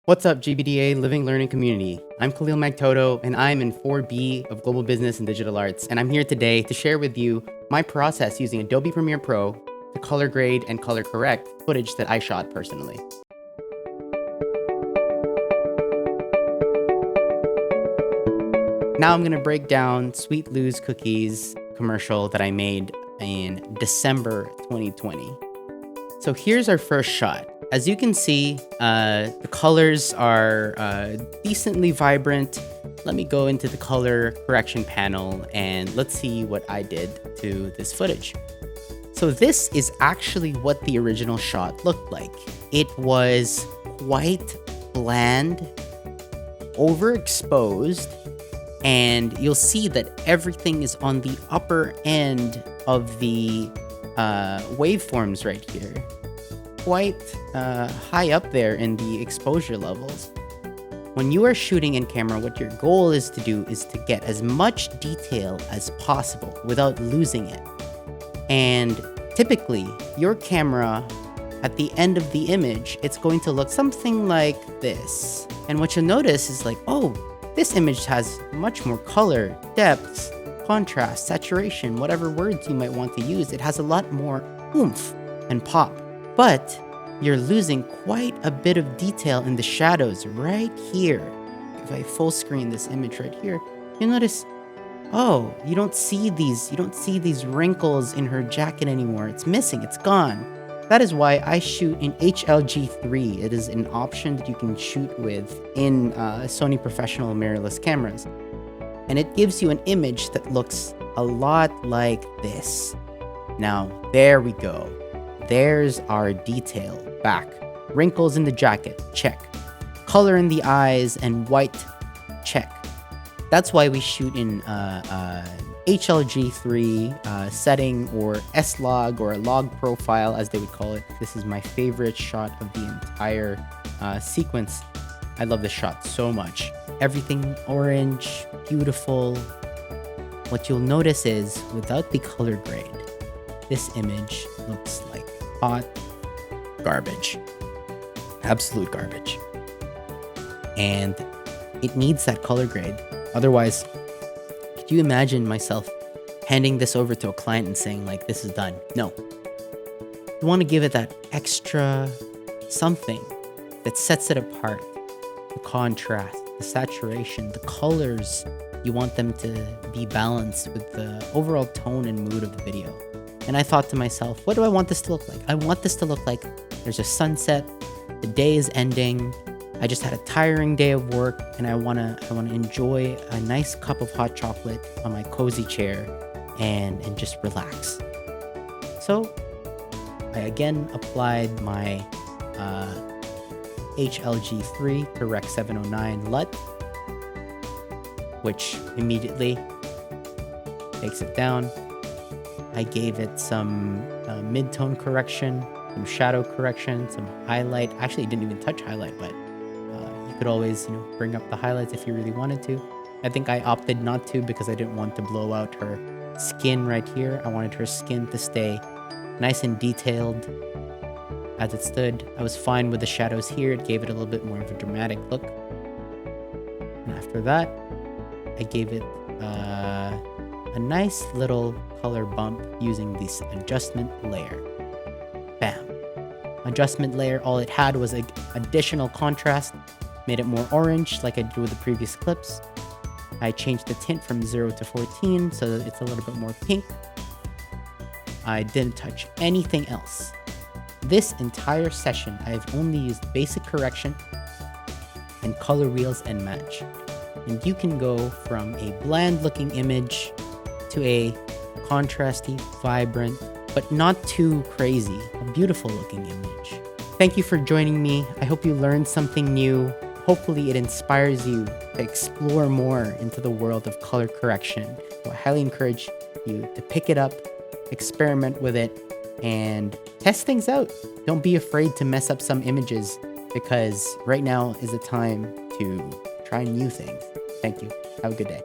What's up, GBDA Living Learning Community? I'm Kalil Magtoto, and I'm in 4B of Global Business and Digital Arts, and I'm here today to share with you my process using Adobe Premiere Pro to color grade and color correct footage that I shot personally. Now I'm going to break down Sweet Lou's Cookies commercial that I made in December 2020. So here's our first shot. As you can see, the colors are decently vibrant. Let me go into the color correction panel and let's see what I did to this footage. So this is actually what the original shot looked like. It was quite bland, overexposed, and you'll see that everything is on the upper end of the waveforms right here. Quite high up there in the exposure levels. When you are shooting in camera, what your goal is to do is to get as much detail as possible without losing it. And typically, your camera, at the end of the image, it's going to look something like this. And what you'll notice is like, oh, this image has much more color, depth, contrast, saturation, whatever words you might want to use. It has a lot more oomph and pop. But you're losing quite a bit of detail in the shadows right here. If I full screen this image right here, you'll notice, oh, you don't see these wrinkles in her jacket anymore. It's missing, it's gone. That is why I shoot in HLG3. It is an option that you can shoot with in Sony professional mirrorless cameras. And it gives you an image that looks a lot like this. Now, there we go. There's our detail back. Wrinkles in the jacket, check. Color in the eyes and white, check. That's why we shoot in HLG3 setting, or S-Log, or a log profile as they would call it. This is my favorite shot of the entire sequence. I love this shot so much. Everything orange, beautiful. What you'll notice is, without the color grade, this image looks like hot garbage. Absolute garbage. And it needs that color grade. Otherwise, could you imagine myself handing this over to a client and saying, like, this is done? No. You want to give it that extra something that sets it apart. The contrast, the saturation, the colors. You want them to be balanced with the overall tone and mood of the video. And I thought to myself, what do I want this to look like? I want this to look like there's a sunset, the day is ending, I just had a tiring day of work, and I wanna enjoy a nice cup of hot chocolate on my cozy chair and just relax. So I again applied my HLG3 to Rec 709 LUT, which immediately takes it down. I gave it some mid-tone correction, some shadow correction, some highlight. Actually, I didn't even touch highlight, but you could always, bring up the highlights if you really wanted to. I think I opted not to because I didn't want to blow out her skin right here. I wanted her skin to stay nice and detailed as it stood. I was fine with the shadows here. It gave it a little bit more of a dramatic look. And after that, I gave it a nice little color bump using this adjustment layer. Bam. Adjustment layer, all it had was an additional contrast, made it more orange like I did with the previous clips. I changed the tint from 0 to 14 so that it's a little bit more pink. I didn't touch anything else. This entire session, I've only used basic correction and color wheels and match. And you can go from a bland looking image to a contrasty, vibrant, but not too crazy, a beautiful looking image. Thank you for joining me. I hope you learned something new. Hopefully it inspires you to explore more into the world of color correction. So I highly encourage you to pick it up, experiment with it, and test things out. Don't be afraid to mess up some images, because right now is the time to try new things. Thank you. Have a good day.